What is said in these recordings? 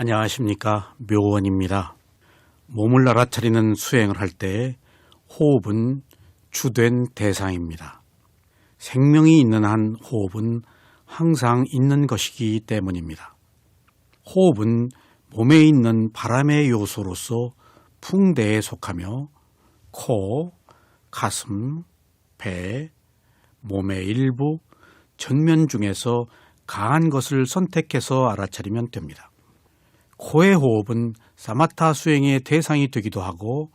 안녕하십니까, 묘원입니다. 몸을 알아차리는 수행을 할 때 호흡은 주된 대상입니다. 생명이 있는 한 호흡은 항상 있는 것이기 때문입니다. 호흡은 몸에 있는 바람의 요소로서 풍대에 속하며 코, 가슴, 배, 몸의 일부, 전면 중에서 강한 것을 선택해서 알아차리면 됩니다. 코의 호흡은 사마타 수행의 대상이 되기도 하고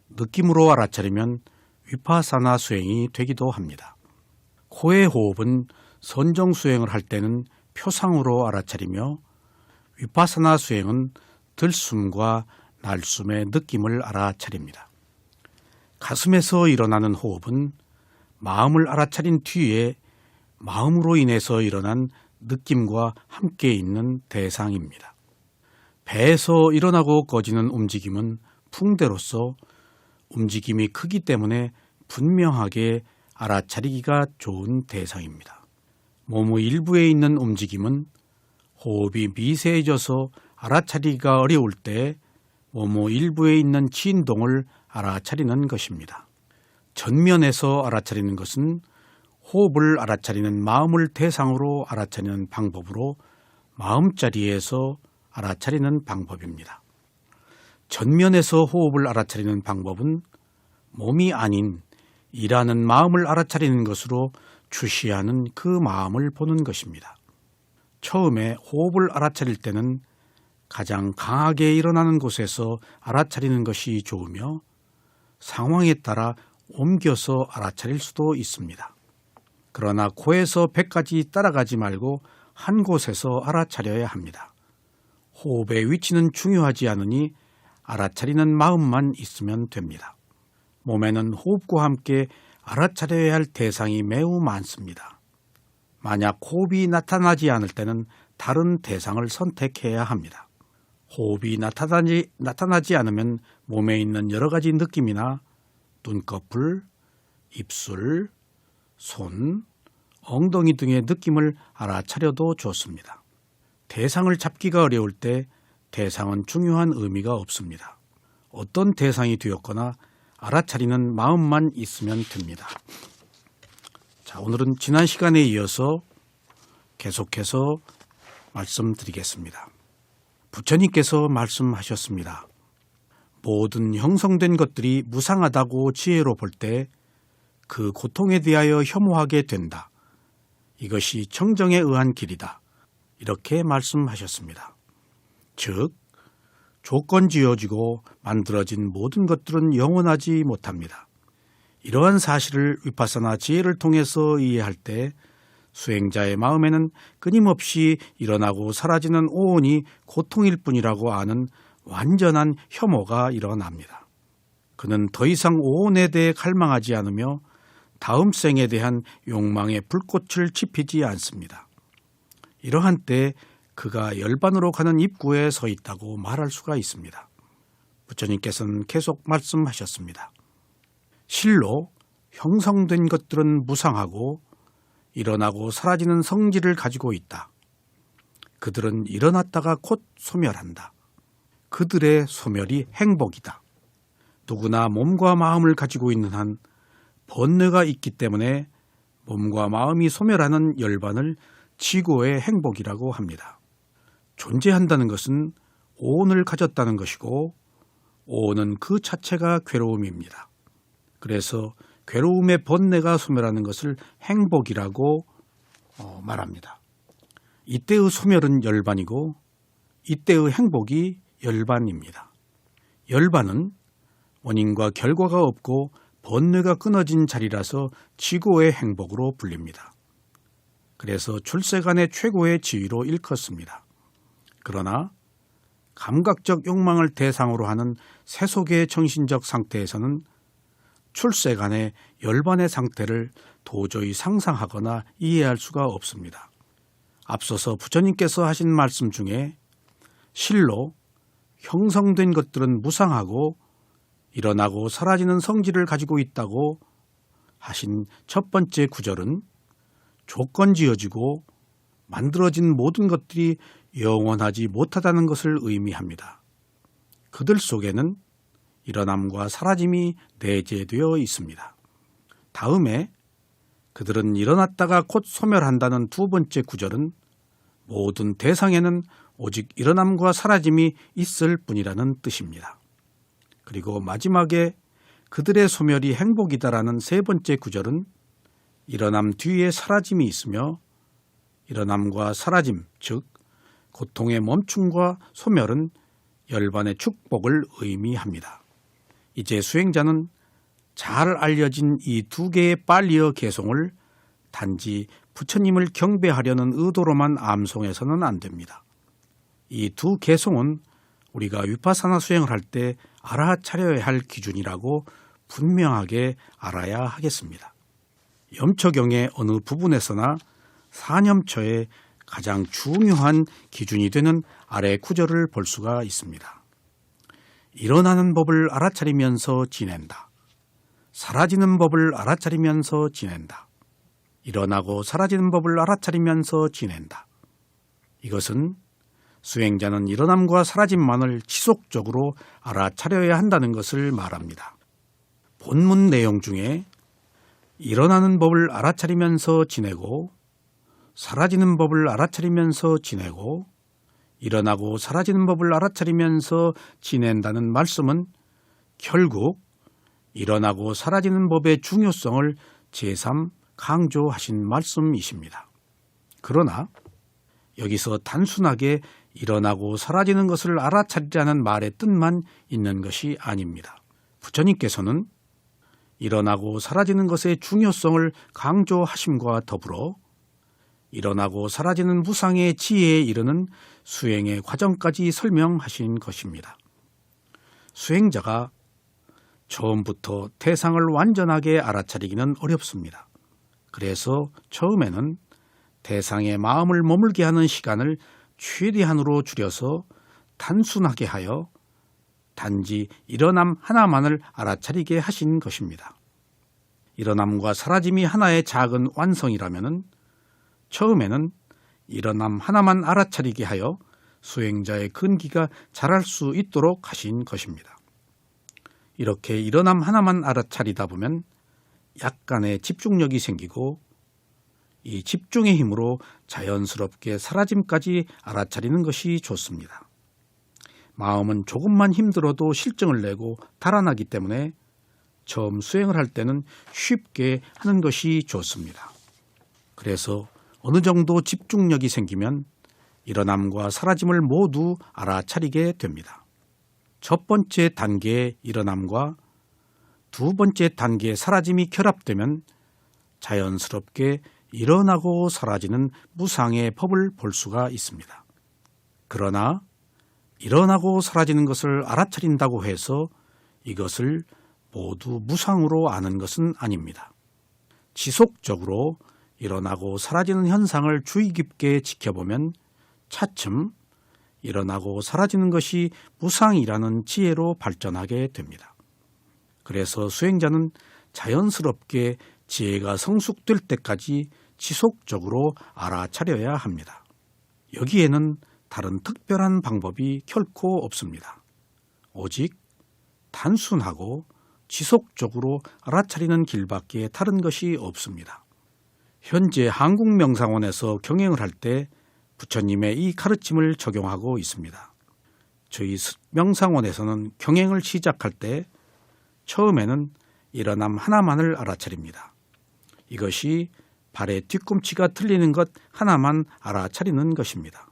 느낌으로 알아차리면 위파사나 수행이 되기도 합니다. 코의 호흡은 선정 수행을 할 때는 표상으로 알아차리며 위파사나 수행은 들숨과 날숨의 느낌을 알아차립니다. 가슴에서 일어나는 호흡은 마음을 알아차린 뒤에 마음으로 인해서 일어난 느낌과 함께 있는 대상입니다. 배에서 일어나고 꺼지는 움직임은 풍대로서 움직임이 크기 때문에 분명하게 알아차리기가 좋은 대상입니다. 몸의 일부에 있는 움직임은 호흡이 미세해져서 알아차리기가 어려울 때 몸의 일부에 있는 진동을 알아차리는 것입니다. 전면에서 알아차리는 것은 호흡을 알아차리는 마음을 대상으로 알아차리는 방법으로 마음자리에서 알아차리는 방법입니다. 전면에서 호흡을 알아차리는 방법은 몸이 아닌 일하는 마음을 알아차리는 것으로 주시하는 그 마음을 보는 것입니다. 처음에 호흡을 알아차릴 때는 가장 강하게 일어나는 곳에서 알아차리는 것이 좋으며 상황에 따라 옮겨서 알아차릴 수도 있습니다. 그러나 코에서 배까지 따라가지 말고 한 곳에서 알아차려야 합니다. 호흡의 위치는 중요하지 않으니 알아차리는 마음만 있으면 됩니다. 몸에는 호흡과 함께 알아차려야 할 대상이 매우 많습니다. 만약 호흡이 나타나지 않을 때는 다른 대상을 선택해야 합니다. 호흡이 나타나지 않으면 몸에 있는 여러 가지 느낌이나 눈꺼풀, 입술, 손, 엉덩이 등의 느낌을 알아차려도 좋습니다. 대상을 잡기가 어려울 때 대상은 중요한 의미가 없습니다. 어떤 대상이 되었거나 알아차리는 마음만 있으면 됩니다. 자, 오늘은 지난 시간에 이어서 계속해서 말씀드리겠습니다. 부처님께서 말씀하셨습니다. 모든 형성된 것들이 무상하다고 지혜로 볼 때 그 고통에 대하여 혐오하게 된다. 이것이 청정에 의한 길이다. 이렇게 말씀하셨습니다. 즉, 조건 지어지고 만들어진 모든 것들은 영원하지 못합니다. 이러한 사실을 위파사나 지혜를 통해서 이해할 때 수행자의 마음에는 끊임없이 일어나고 사라지는 오온이 고통일 뿐이라고 아는 완전한 혐오가 일어납니다. 그는 더 이상 오온에 대해 갈망하지 않으며 다음 생에 대한 욕망의 불꽃을 지피지 않습니다. 이러한 때 그가 열반으로 가는 입구에 서 있다고 말할 수가 있습니다. 부처님께서는 계속 말씀하셨습니다. 실로 형성된 것들은 무상하고 일어나고 사라지는 성질을 가지고 있다. 그들은 일어났다가 곧 소멸한다. 그들의 소멸이 행복이다. 누구나 몸과 마음을 가지고 있는 한 번뇌가 있기 때문에 몸과 마음이 소멸하는 열반을 지고의 행복이라고 합니다. 존재한다는 것은 오온을 가졌다는 것이고 오온은 그 자체가 괴로움입니다. 그래서 괴로움의 번뇌가 소멸하는 것을 행복이라고 말합니다. 이때의 소멸은 열반이고 이때의 행복이 열반입니다. 열반은 원인과 결과가 없고 번뇌가 끊어진 자리라서 지고의 행복으로 불립니다. 그래서 출세간의 최고의 지위로 일컫습니다. 그러나 감각적 욕망을 대상으로 하는 세속의 정신적 상태에서는 출세간의 열반의 상태를 도저히 상상하거나 이해할 수가 없습니다. 앞서서 부처님께서 하신 말씀 중에 실로 형성된 것들은 무상하고 일어나고 사라지는 성질을 가지고 있다고 하신 첫 번째 구절은 조건 지어지고 만들어진 모든 것들이 영원하지 못하다는 것을 의미합니다. 그들 속에는 일어남과 사라짐이 내재되어 있습니다. 다음에 그들은 일어났다가 곧 소멸한다는 두 번째 구절은 모든 대상에는 오직 일어남과 사라짐이 있을 뿐이라는 뜻입니다. 그리고 마지막에 그들의 소멸이 행복이다라는 세 번째 구절은 일어남 뒤에 사라짐이 있으며 일어남과 사라짐, 즉 고통의 멈춤과 소멸은 열반의 축복을 의미합니다. 이제 수행자는 잘 알려진 이 두 개의 빨리어 개송을 단지 부처님을 경배하려는 의도로만 암송해서는 안 됩니다. 이 두 개송은 우리가 위파사나 수행을 할 때 알아차려야 할 기준이라고 분명하게 알아야 하겠습니다. 염초경의 어느 부분에서나 사념초의 가장 중요한 기준이 되는 아래 구절을 볼 수가 있습니다. 일어나는 법을 알아차리면서 지낸다. 사라지는 법을 알아차리면서 지낸다. 일어나고 사라지는 법을 알아차리면서 지낸다. 이것은 수행자는 일어남과 사라짐만을 지속적으로 알아차려야 한다는 것을 말합니다. 본문 내용 중에 일어나는 법을 알아차리면서 지내고 사라지는 법을 알아차리면서 지내고 일어나고 사라지는 법을 알아차리면서 지낸다는 말씀은 결국 일어나고 사라지는 법의 중요성을 제3 강조하신 말씀이십니다. 그러나 여기서 단순하게 일어나고 사라지는 것을 알아차리라는 말의 뜻만 있는 것이 아닙니다. 부처님께서는 일어나고 사라지는 것의 중요성을 강조하심과 더불어 일어나고 사라지는 무상의 지혜에 이르는 수행의 과정까지 설명하신 것입니다. 수행자가 처음부터 태상을 완전하게 알아차리기는 어렵습니다. 그래서 처음에는 대상의 마음을 머물게 하는 시간을 최대한으로 줄여서 단순하게 하여 단지 일어남 하나만을 알아차리게 하신 것입니다. 일어남과 사라짐이 하나의 작은 완성이라면 처음에는 일어남 하나만 알아차리게 하여 수행자의 근기가 자랄 수 있도록 하신 것입니다. 이렇게 일어남 하나만 알아차리다 보면 약간의 집중력이 생기고 이 집중의 힘으로 자연스럽게 사라짐까지 알아차리는 것이 좋습니다. 마음은 조금만 힘들어도 실증을 내고 달아나기 때문에 처음 수행을 할 때는 쉽게 하는 것이 좋습니다. 그래서 어느 정도 집중력이 생기면 일어남과 사라짐을 모두 알아차리게 됩니다. 첫 번째 단계의 일어남과 두 번째 단계의 사라짐이 결합되면 자연스럽게 일어나고 사라지는 무상의 법을 볼 수가 있습니다. 그러나 일어나고 사라지는 것을 알아차린다고 해서 이것을 모두 무상으로 아는 것은 아닙니다. 지속적으로 일어나고 사라지는 현상을 주의 깊게 지켜보면 차츰 일어나고 사라지는 것이 무상이라는 지혜로 발전하게 됩니다. 그래서 수행자는 자연스럽게 지혜가 성숙될 때까지 지속적으로 알아차려야 합니다. 여기에는 다른 특별한 방법이 결코 없습니다. 오직 단순하고 지속적으로 알아차리는 길밖에 다른 것이 없습니다. 현재 한국명상원에서 경행을 할 때 부처님의 이 가르침을 적용하고 있습니다. 저희 명상원에서는 경행을 시작할 때 처음에는 일어남 하나만을 알아차립니다. 이것이 발의 뒤꿈치가 틀리는 것 하나만 알아차리는 것입니다.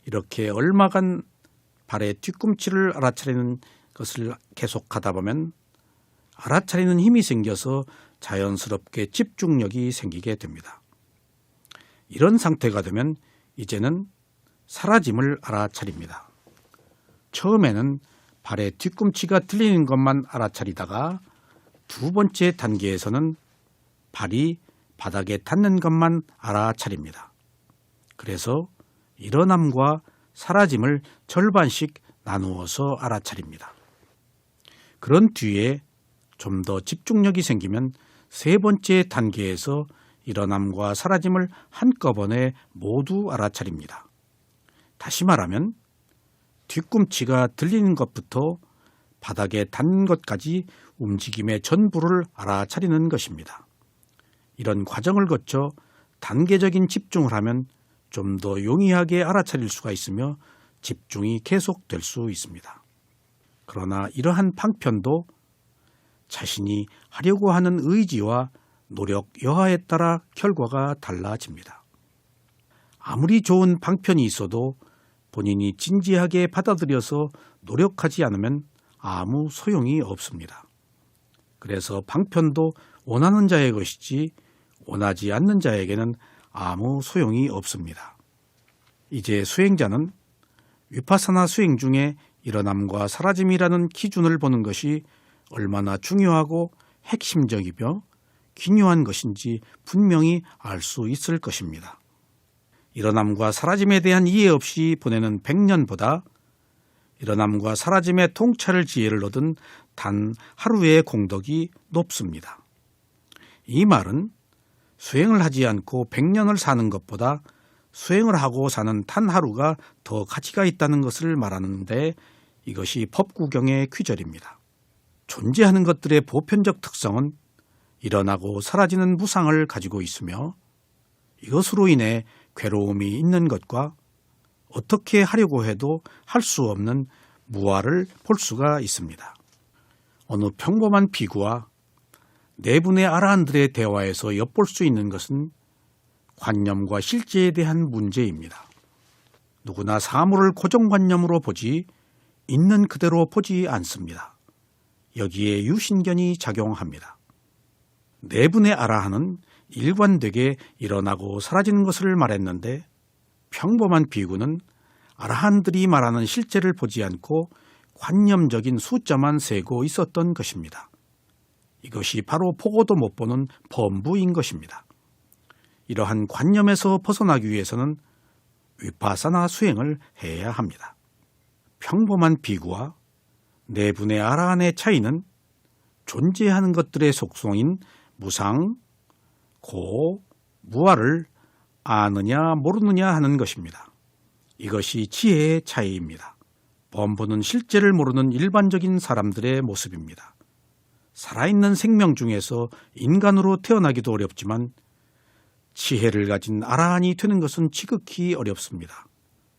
이렇게 얼마간 발의 뒤꿈치를 알아차리는 것을 계속하다 보면 알아차리는 힘이 생겨서 자연스럽게 집중력이 생기게 됩니다. 이런 상태가 되면 이제는 사라짐을 알아차립니다. 처음에는 발의 뒤꿈치가 틀리는 것만 알아차리다가 두 번째 단계에서는 발이 바닥에 닿는 것만 알아차립니다. 그래서 일어남과 사라짐을 절반씩 나누어서 알아차립니다. 그런 뒤에 좀 더 집중력이 생기면 세 번째 단계에서 일어남과 사라짐을 한꺼번에 모두 알아차립니다. 다시 말하면 뒤꿈치가 들리는 것부터 바닥에 닿는 것까지 움직임의 전부를 알아차리는 것입니다. 이런 과정을 거쳐 단계적인 집중을 하면 좀 더 용이하게 알아차릴 수가 있으며 집중이 계속될 수 있습니다. 그러나 이러한 방편도 자신이 하려고 하는 의지와 노력 여하에 따라 결과가 달라집니다. 아무리 좋은 방편이 있어도 본인이 진지하게 받아들여서 노력하지 않으면 아무 소용이 없습니다. 그래서 방편도 원하는 자의 것이지 원하지 않는 자에게는 아무 소용이 없습니다. 이제 수행자는 위파사나 수행 중에 일어남과 사라짐이라는 기준을 보는 것이 얼마나 중요하고 핵심적이며 기묘한 것인지 분명히 알 수 있을 것입니다. 일어남과 사라짐에 대한 이해 없이 보내는 100년보다 일어남과 사라짐의 통찰을 지혜를 얻은 단 하루의 공덕이 높습니다. 이 말은 수행을 하지 않고 100년을 사는 것보다 수행을 하고 사는 단 하루가 더 가치가 있다는 것을 말하는데 이것이 법구경의 귀절입니다. 존재하는 것들의 보편적 특성은 일어나고 사라지는 무상을 가지고 있으며 이것으로 인해 괴로움이 있는 것과 어떻게 하려고 해도 할 수 없는 무아를 볼 수가 있습니다. 어느 평범한 비구와 네 분의 아라한들의 대화에서 엿볼 수 있는 것은 관념과 실제에 대한 문제입니다. 누구나 사물을 고정관념으로 보지 있는 그대로 보지 않습니다. 여기에 유신견이 작용합니다. 네 분의 아라한은 일관되게 일어나고 사라지는 것을 말했는데 평범한 비구는 아라한들이 말하는 실제를 보지 않고 관념적인 숫자만 세고 있었던 것입니다. 이것이 바로 보고도 못 보는 범부인 것입니다. 이러한 관념에서 벗어나기 위해서는 위파사나 수행을 해야 합니다. 평범한 비구와 네 분의 아라한의 차이는 존재하는 것들의 속성인 무상, 고, 무아를 아느냐 모르느냐 하는 것입니다. 이것이 지혜의 차이입니다. 범부는 실제를 모르는 일반적인 사람들의 모습입니다. 살아있는 생명 중에서 인간으로 태어나기도 어렵지만 지혜를 가진 아라한이 되는 것은 지극히 어렵습니다.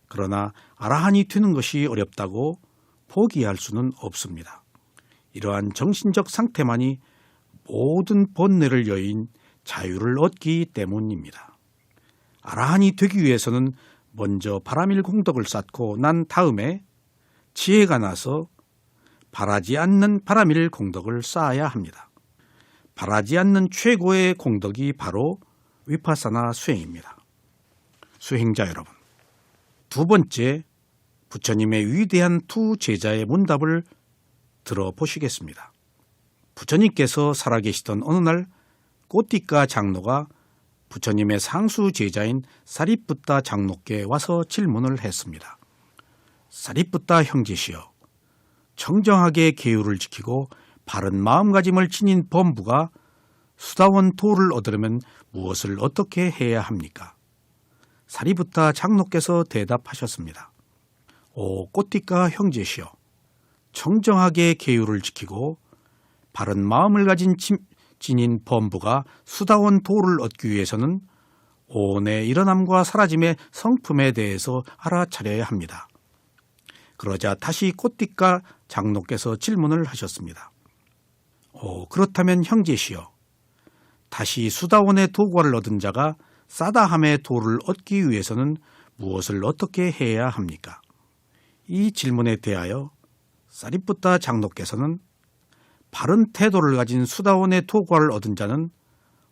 그러나 아라한이 되는 것이 어렵다고 포기할 수는 없습니다. 이러한 정신적 상태만이 모든 번뇌를 여인 자유를 얻기 때문입니다. 아라한이 되기 위해서는 먼저 바라밀 공덕을 쌓고 난 다음에 지혜가 나서 바라지 않는 바라밀 공덕을 쌓아야 합니다. 바라지 않는 최고의 공덕이 바로 위파사나 수행입니다. 수행자 여러분, 두 번째 부처님의 위대한 두 제자의 문답을 들어보시겠습니다. 부처님께서 살아계시던 어느 날 꼬띠까 장로가 부처님의 상수 제자인 사리푸타 장로께 와서 질문을 했습니다. 사리푸타 형제시여, 청정하게 계율을 지키고 바른 마음가짐을 지닌 범부가 수다원 도를 얻으려면 무엇을 어떻게 해야 합니까? 사리푸타 장로께서 대답하셨습니다. 오 꼬띠까 형제시여, 청정하게 계율을 지키고 바른 마음을 가진 진인 범부가 수다원 도를 얻기 위해서는 오온의 일어남과 사라짐의 성품에 대해서 알아차려야 합니다. 그러자 다시 꼬띠까 장로께서 질문을 하셨습니다. 그렇다면 형제시여, 다시 수다원의 도과를 얻은 자가 사다함의 도를 얻기 위해서는 무엇을 어떻게 해야 합니까? 이 질문에 대하여 사리푸타 장로께서는 바른 태도를 가진 수다원의 도과를 얻은 자는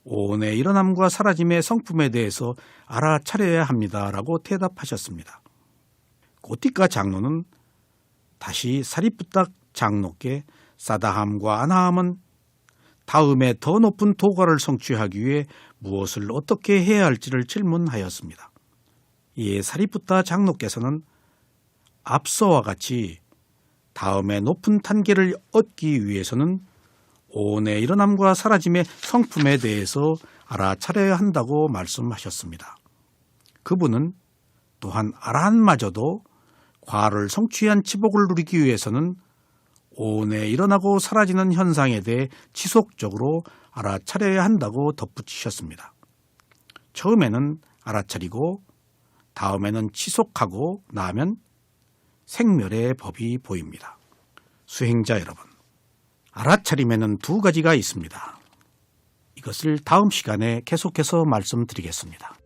오온의 일어남과 사라짐의 성품에 대해서 알아차려야 합니다라고 대답하셨습니다. 꼬띠까 장로는 다시 사리푸타 장로께 사다함과 아나함은 다음에 더 높은 도과를 성취하기 위해 무엇을 어떻게 해야 할지를 질문하였습니다. 이에 사리푸타 장로께서는 앞서와 같이 다음에 높은 단계를 얻기 위해서는 오온의 일어남과 사라짐의 성품에 대해서 알아차려야 한다고 말씀하셨습니다. 그분은 또한 아라한마저도 과를 성취한 치복을 누리기 위해서는 온에 일어나고 사라지는 현상에 대해 지속적으로 알아차려야 한다고 덧붙이셨습니다. 처음에는 알아차리고 다음에는 지속하고 나면 생멸의 법이 보입니다. 수행자 여러분, 알아차림에는 두 가지가 있습니다. 이것을 다음 시간에 계속해서 말씀드리겠습니다.